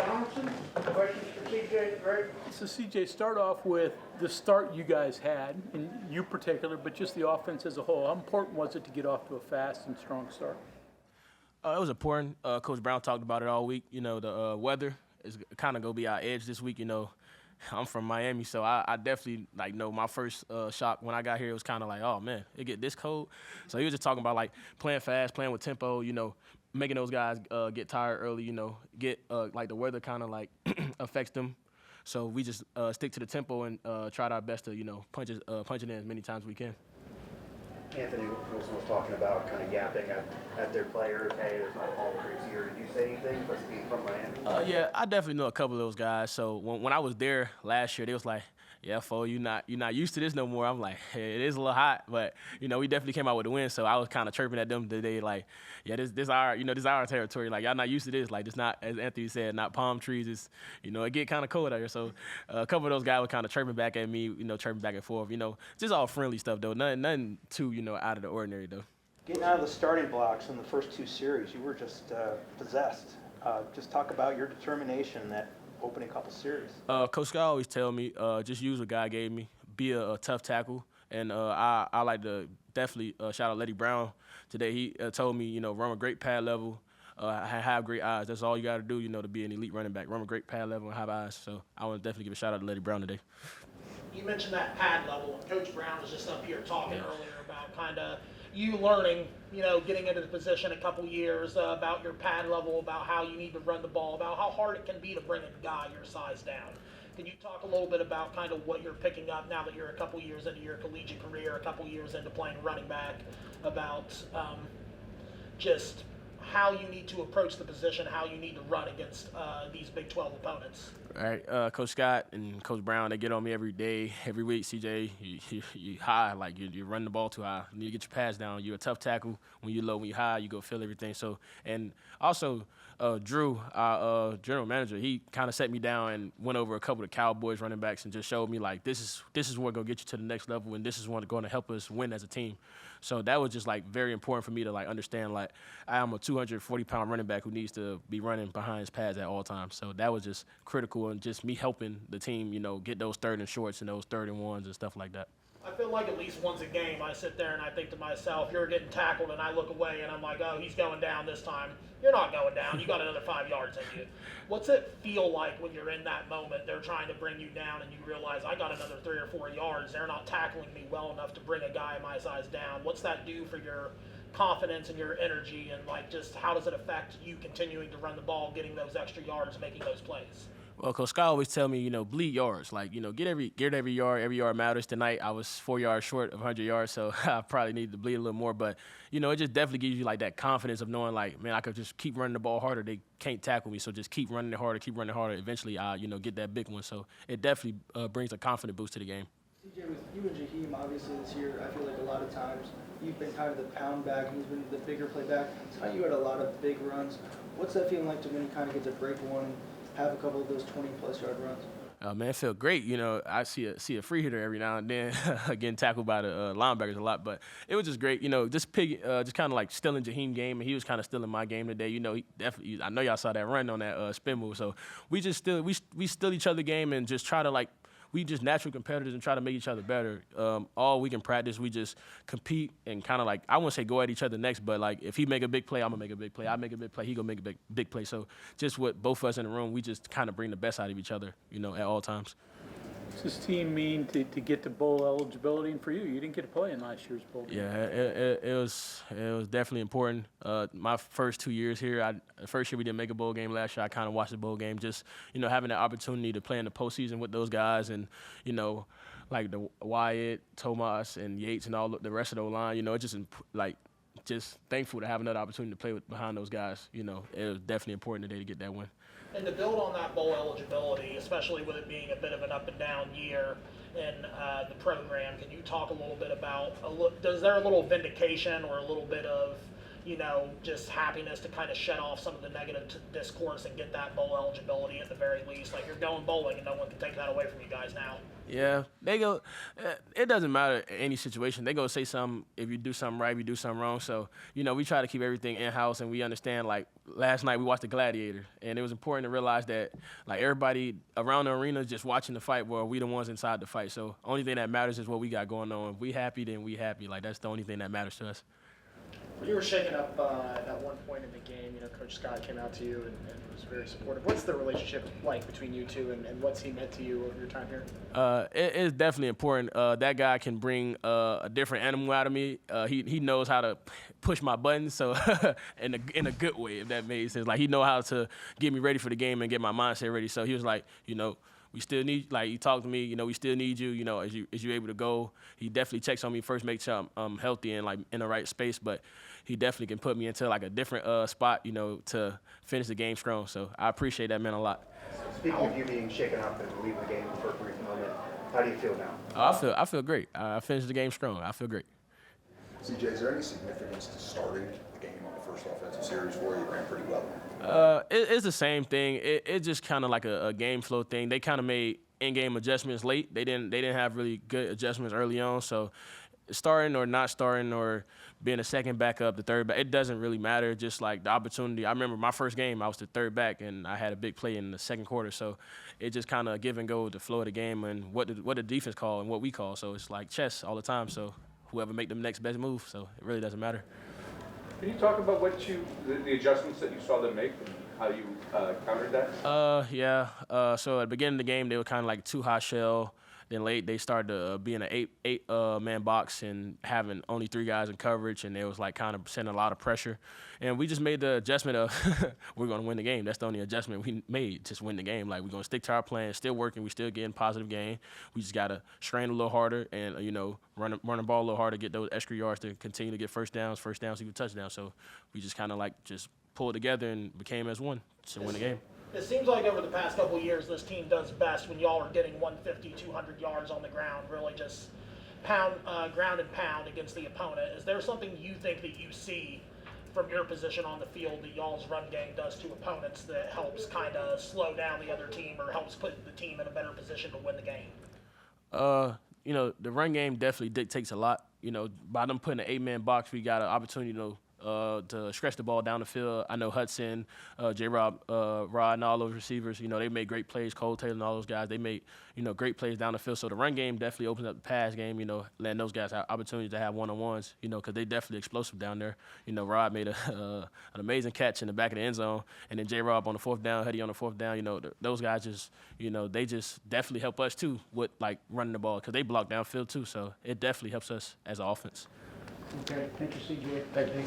Donaldson. Questions for CJ, Greg? So CJ, start off with the start you guys had, and you particular, but just the offense as a whole. How important was it to get off to a fast and strong start? It was important. Coach Brown talked about it all week. You know, the weather is kind of going to be our edge this week. You know, I'm from Miami, so I definitely, know my first shock when I got here, it was kind of like, oh, man, it get this cold? So he was just talking about, playing fast, playing with tempo, making those guys get tired early, get, the weather kind of, affects them. So we just stick to the tempo and tried our best to, punch it in as many times as we can. Anthony Wilson was talking about kind of yapping at their players. Hey, there's not a ball crease here. Did you say anything but being from Miami? Yeah, I definitely know a couple of those guys. So when I was there last year, they was like, yeah, fo, you're not used to this no more. I'm like, hey, it is a little hot, but we definitely came out with the win. So I was kind of chirping at them today, yeah, this our territory. Y'all not used to this. It's not, as Anthony said, not palm trees. It's it get kind of cold out here. So a couple of those guys were kind of chirping back at me, chirping back and forth. Just all friendly stuff though. Nothing too out of the ordinary though. Getting out of the starting blocks in the first two series, you were just possessed. Just talk about your determination in that opening couple series. Coach Scott always tell me, just use what God gave me, be a tough tackle, and I like to definitely shout out Letty Brown today. He told me, run a great pad level, have great eyes. That's all you got to do, to be an elite running back. Run a great pad level and have eyes. So I want to definitely give a shout out to Letty Brown today. You mentioned that pad level, and Coach Brown was just up here talking earlier about kind of you learning, getting into the position a couple years, about your pad level, about how you need to run the ball, about how hard it can be to bring a guy your size down. Can you talk a little bit about kind of what you're picking up now that you're a couple years into your collegiate career, a couple years into playing running back, about just how you need to approach the position, how you need to run against these Big 12 opponents? All right, Coach Scott and Coach Brown, they get on me every day, every week. CJ, you high, you're running the ball too high. You need to get your pass down. You're a tough tackle. When you're low, when you're high, you go feel everything. So, and also Drew, our general manager, he kind of set me down and went over a couple of Cowboys running backs and just showed me this is what's gonna get you to the next level, and this is what's going to help us win as a team. So that was just very important for me to understand I am a 240-pound running back who needs to be running behind his pads at all times. So that was just critical, and just me helping the team, get those 3rd and shorts and those 3rd and 1s and stuff like that. I feel like at least once a game I sit there and I think to myself, you're getting tackled, and I look away and I'm like, oh, he's going down this time. You're not going down. You got another 5 yards in you. What's it feel like when you're in that moment? They're trying to bring you down and you realize I got another 3 or 4 yards. They're not tackling me well enough to bring a guy my size down. What's that do for your confidence and your energy, and just how does it affect you continuing to run the ball, getting those extra yards, making those plays? Well, Coach Scott always tell me, bleed yards. Get every yard. Every yard matters. Tonight, I was 4 yards short of 100 yards, so I probably need to bleed a little more. But, it just definitely gives you, that confidence of knowing, man, I could just keep running the ball harder. They can't tackle me, so just keep running it harder, keep running it harder. Eventually, I, get that big one. So it definitely brings a confident boost to the game. CJ, with you and Jaheim, obviously, this year, I feel like a lot of times you've been kind of the pound back, and he's been the bigger play back. Tonight you had a lot of big runs. What's that feeling like to when you kind of get to break one and have a couple of those 20-plus yard runs? Man, it felt great. I see a free hitter every now and then getting tackled by the linebackers a lot, but it was just great. Just kind of stealing Jaheim game, and he was kind of stealing my game today. He definitely. I know y'all saw that run on that spin move, so we just steal each other game and just try to we just natural competitors and try to make each other better. All week in practice, we just compete and kind of I wouldn't say go at each other next, but if he make a big play, I'm gonna make a big play. I make a big play, he gonna make a big play. So just with both of us in the room, we just kind of bring the best out of each other, at all times. What's this team mean to get to bowl eligibility? And for you, you didn't get to play in last year's bowl game. Yeah, it was definitely important. My first 2 years here, the first year we didn't make a bowl game. Last year I kind of watched the bowl game. Just having the opportunity to play in the postseason with those guys, and the Wyatt, Tomas, and Yates, and all the rest of the line. It just thankful to have another opportunity to play behind those guys. It was definitely important today to get that win. And to build on that bowl eligibility, especially with it being a bit of an up and down year in the program, can you talk a little bit about, is there a little vindication or a little bit of, just happiness to kind of shed off some of the negative discourse and get that bowl eligibility at the very least? You're going bowling and no one can take that away from you guys now. Yeah, they go. It doesn't matter in any situation. They go say something if you do something right, if you do something wrong. So we try to keep everything in house, and we understand last night we watched The Gladiator, and it was important to realize that like everybody around the arena is just watching the fight, where we the ones inside the fight. So only thing that matters is what we got going on. If we happy, then we happy. Like that's the only thing that matters to us. You were shaken up at one point in the game. Coach Scott came out to you and was very supportive. What's the relationship like between you two, and what's he meant to you over your time here? It's definitely important. That guy can bring a different animal out of me. He knows how to push my buttons, so in a good way, if that makes sense. Like he know how to get me ready for the game and get my mindset ready. So he was like, we still need, like he talked to me, we still need you, as you able to go. He definitely checks on me first, make sure I'm healthy and like in the right space, but he definitely can put me into like a different spot, to finish the game strong. So I appreciate that man a lot. Speaking of you being shaken up and leaving the game for a brief moment, how do you feel now? I feel great. I finished the game strong. I feel great. CJ, is there any significance to starting the game on the first offensive series for you? You ran pretty well. It's the same thing. It's just kind of like a game flow thing. They kind of made in-game adjustments late. They didn't have really good adjustments early on. So starting or not starting or being a second backup, the third back, it doesn't really matter. Just like the opportunity. I remember my first game, I was the third back, and I had a big play in the second quarter. So it just kind of give and go with the flow of the game and what the defense call and what we call. So it's like chess all the time. So whoever make the next best move. So it really doesn't matter. Can you talk about the adjustments that you saw them make and how you countered that? Yeah. So at the beginning of the game, they were kind of like too high shell. Then late, they started to be in an eight man box and having only 3 guys in coverage, and they was like kind of sending a lot of pressure. And we just made the adjustment of we're going to win the game. That's the only adjustment we made, just win the game. Like we're going to stick to our plan, still working, we still getting positive gain. We just got to strain a little harder and run the ball a little harder, get those extra yards to continue to get first downs, even touchdowns. So we just kind of like just pulled together and became as one to win the game. It seems like over the past couple of years, this team does best when y'all are getting 150, 200 yards on the ground, really just ground and pound against the opponent. Is there something you think that you see from your position on the field that y'all's run game does to opponents that helps kind of slow down the other team or helps put the team in a better position to win the game? The run game definitely dictates a lot. By them putting an 8-man box, we got an opportunity, to stretch the ball down the field. I know Hudson, J-Rob, Rod, and all those receivers, they made great plays. Cole Taylor and all those guys, they made, great plays down the field. So the run game definitely opens up the pass game, letting those guys have opportunities to have one-on-ones, because they definitely explosive down there. Rod made an amazing catch in the back of the end zone, and then J-Rob on the 4th down, Huddy on the 4th down. Those guys just, they just definitely help us too with like running the ball because they block downfield too. So it definitely helps us as an offense. Okay, thank you, CJ. Thank you.